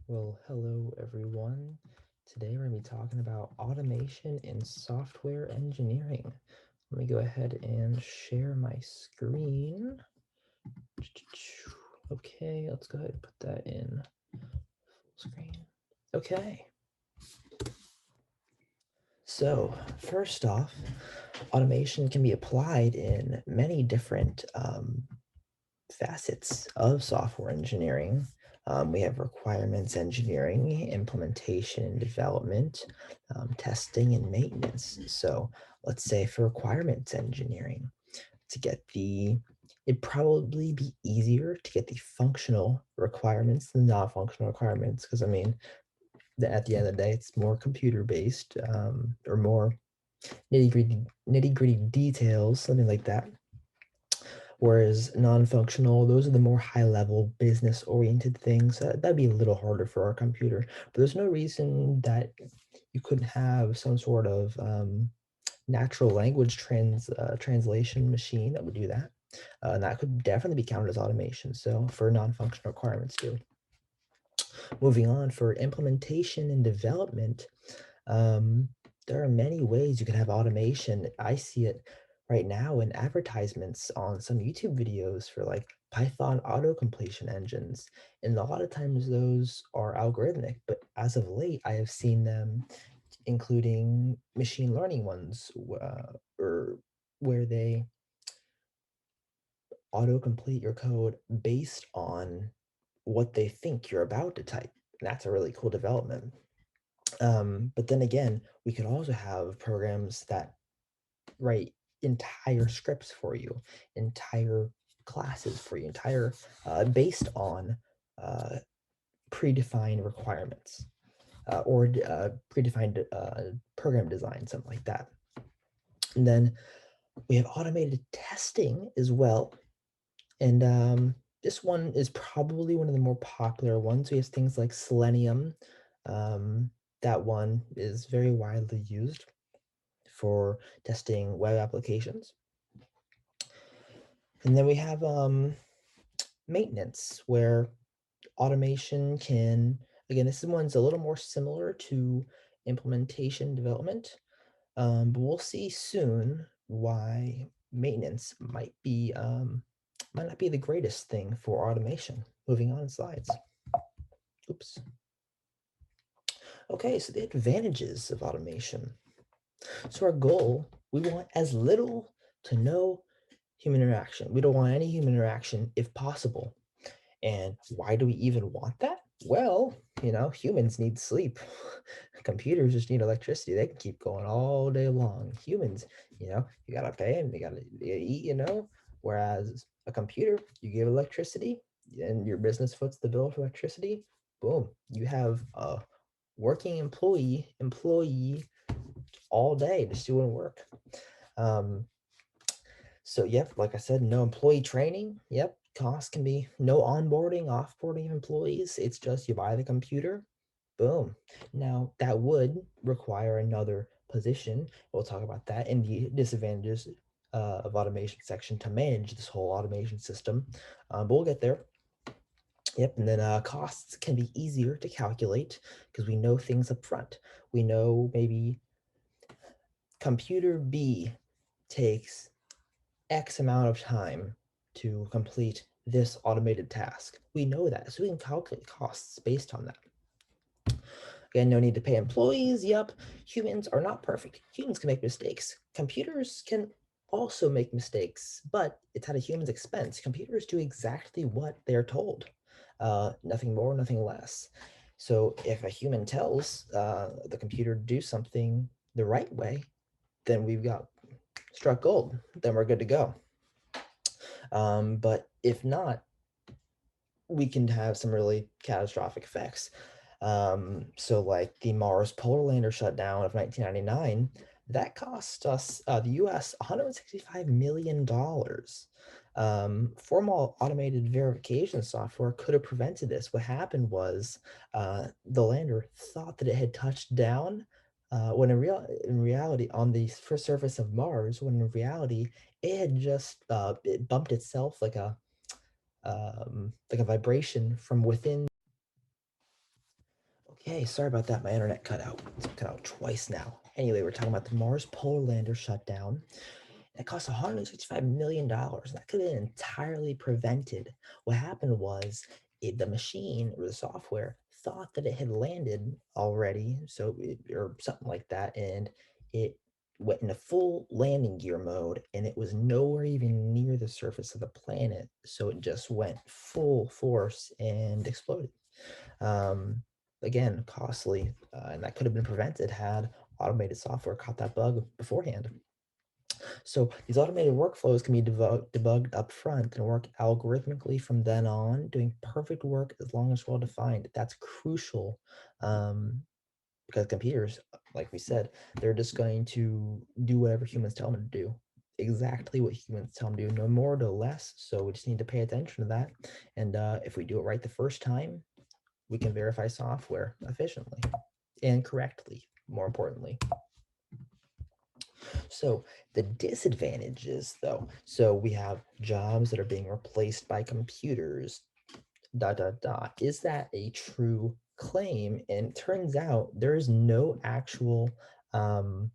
Well, hello everyone. Today we're going to be talking about automation in software engineering. Let me go ahead and share my screen. Okay, let's go ahead and put that in full screen. Okay. So, first off, automation can be applied in many different facets of software engineering. We have requirements engineering, implementation and development, testing and maintenance. So let's say for requirements engineering, to get it'd probably be easier to get the functional requirements than non-functional requirements, because I mean, at the end of the day, it's more computer based, or more nitty gritty details, something like that. Whereas non-functional, those are the more high-level business-oriented things. That'd be a little harder for our computer. But there's no reason that you couldn't have some sort of natural language translation machine that would do that. And that could definitely be counted as automation. So for non-functional requirements too. Moving on, for implementation and development, um, there are many ways you can have automation. I see it right now in advertisements on some YouTube videos for like Python auto completion engines. And a lot of times those are algorithmic, but as of late, I have seen them including machine learning ones, or where they auto complete your code based on what they think you're about to type. And that's a really cool development. But then again, we could also have programs that write entire scripts for you, entire classes for you, entire based on uh, predefined requirements, or predefined program design, something like that. And then we have automated testing as well. And this one is probably one of the more popular ones. We have things like Selenium. That one is very widely used for testing web applications. And then we have maintenance, where automation can, again, this one's a little more similar to implementation development, but we'll see soon why maintenance might not be the greatest thing for automation. Moving on slides. Oops. Okay, so the advantages of automation. So our goal, we want as little to no human interaction. We don't want any human interaction if possible. And why do we even want that? Well, humans need sleep. Computers just need electricity. They can keep going all day long. Humans, you gotta pay them, they gotta eat. Whereas a computer, you give electricity and your business foots the bill for electricity. Boom, you have a working employee all day just doing work. Um, so yep, like I said, no employee training. Yep, cost can be no onboarding, offboarding of employees. It's just you buy the computer, boom. Now that would require another position. We'll talk about that in the disadvantages of automation section to manage this whole automation system. But we'll get there. Yep, and then costs can be easier to calculate because we know things up front. We know maybe computer B takes X amount of time to complete this automated task. We know that, so we can calculate costs based on that. Again, no need to pay employees. Yep, humans are not perfect. Humans can make mistakes. Computers can also make mistakes, but it's at a human's expense. Computers do exactly what they're told, nothing more, nothing less. So if a human tells the computer to do something the right way, then we've got struck gold. Then we're good to go. But if not, we can have some really catastrophic effects. So like the Mars polar lander shutdown of 1999, that cost us, the US, $165 million. Formal automated verification software could have prevented this. What happened was the lander thought that it had touched down, when in reality on the first surface of Mars, when in reality it had just it bumped itself like a vibration from within Okay, sorry about that. My internet cut out. It's cut out twice now. Anyway, we're talking about the Mars polar lander shutdown. It cost $165 million. That could have been entirely prevented. What happened was the machine or the software thought that it had landed already, or something like that, and it went into full landing gear mode, and it was nowhere even near the surface of the planet. So it just went full force and exploded. Um, Again, costly, and that could have been prevented had automated software caught that bug beforehand. So these automated workflows can be debugged up front and work algorithmically from then on, doing perfect work as long as well defined. That's crucial, um, because computers, like we said, they're just going to do whatever humans tell them to do. Exactly what humans tell them to do, no more, no less. So we just need to pay attention to that. And if we do it right the first time, we can verify software efficiently and correctly, more importantly. So the disadvantages, though, so we have jobs that are being replaced by computers, dot, dot, dot. Is that a true claim? And it turns out there is no actual um,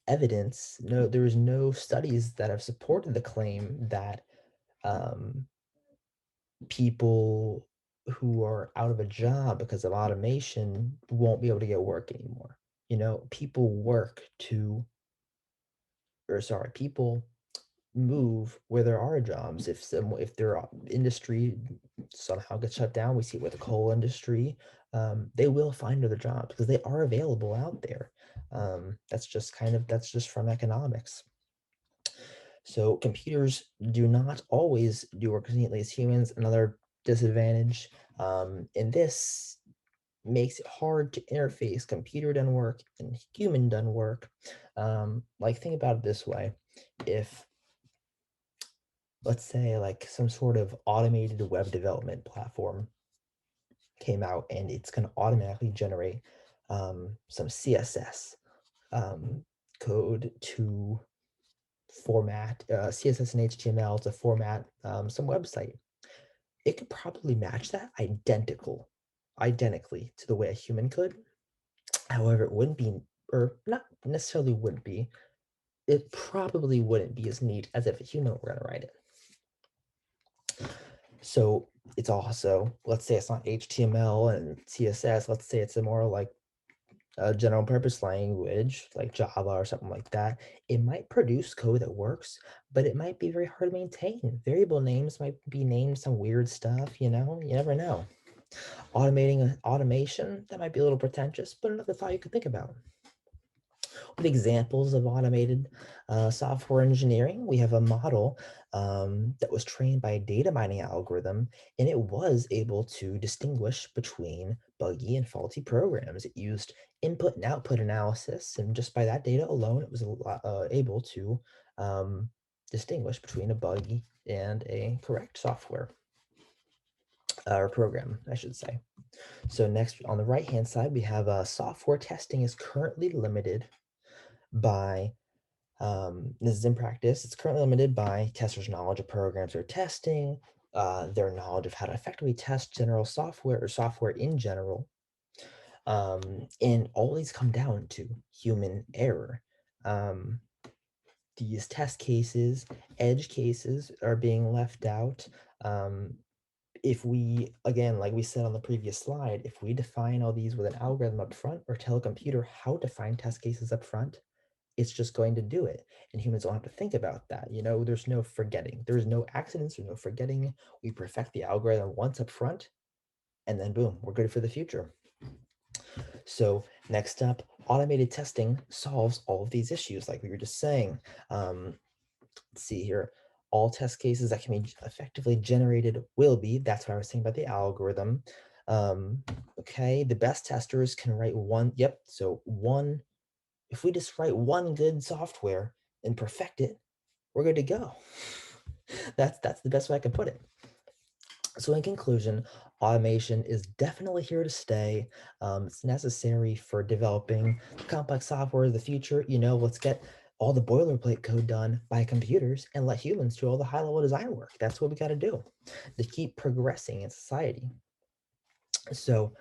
evidence, there is no studies that have supported the claim that um, people who are out of a job because of automation won't be able to get work anymore. People work to, or sorry, people move where there are jobs. If their industry somehow gets shut down, we see it with the coal industry. They will find other jobs because they are available out there. That's just from economics. So computers do not always do work as neatly as humans. Another disadvantage, and this makes it hard to interface computer done work and human done work. Like think about it this way: if let's say like some sort of automated web development platform came out and it's going to automatically generate some CSS code to format CSS and HTML to format some website. It could probably match that identically to the way a human could. However, it wouldn't be, or not necessarily would be, it probably wouldn't be as neat as if a human were going to write it. So it's also, let's say it's not HTML and CSS, let's say it's a more like a general purpose language like Java or something like that. It might produce code that works, but it might be very hard to maintain. Variable names might be named some weird stuff, you never know. Automating automation, that might be a little pretentious, but another thought you could think about. With examples of automated software engineering, we have a model that was trained by a data mining algorithm, and it was able to distinguish between buggy and faulty programs. It used input and output analysis, and just by that data alone, it was able to distinguish between a buggy and a correct software or program, I should say. So next, on the right-hand side, we have software testing is currently limited by this is in practice. It's currently limited by testers' knowledge of programs they're testing, their knowledge of how to effectively test general software or software in general. And all these come down to human error. Um, these test cases, edge cases are being left out. Um, if we, again, like we said on the previous slide, if we define all these with an algorithm up front or tell a computer how to find test cases up front, it's just going to do it. And humans don't have to think about that. There's no forgetting. There's no accidents, there's no forgetting. We perfect the algorithm once up front, and then boom, we're good for the future. So next up, automated testing solves all of these issues, like we were just saying. Let's see here. All test cases that can be effectively generated will be. That's what I was saying about the algorithm. Okay, the best testers can write one. Yep. So one, if we just write one good software and perfect it, we're good to go. That's the best way I can put it. So in conclusion, automation is definitely here to stay. It's necessary for developing complex software of the future. Let's get all the boilerplate code done by computers and let humans do all the high-level design work. That's what we got to do to keep progressing in society. So,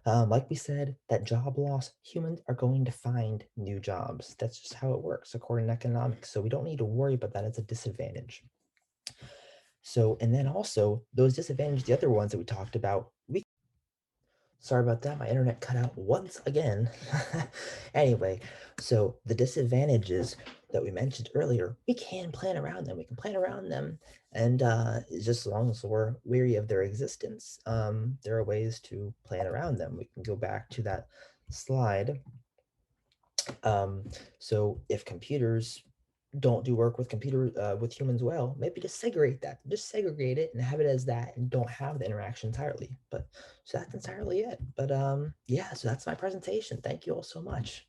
like we said, that job loss, humans are going to find new jobs. That's just how it works according to economics. So we don't need to worry about that as a disadvantage. So, and then also those disadvantages, the other ones that we talked about, we sorry about that. My internet cut out once again. Anyway, so the disadvantages that we mentioned earlier, we can plan around them. We can plan around them, and just as long as we're weary of their existence, there are ways to plan around them. We can go back to that slide. Um, so if computers don't do work with with humans well, maybe just segregate that, just segregate it and have it as that, and don't have the interaction entirely. But so that's entirely it. But yeah, so that's my presentation. Thank you all so much.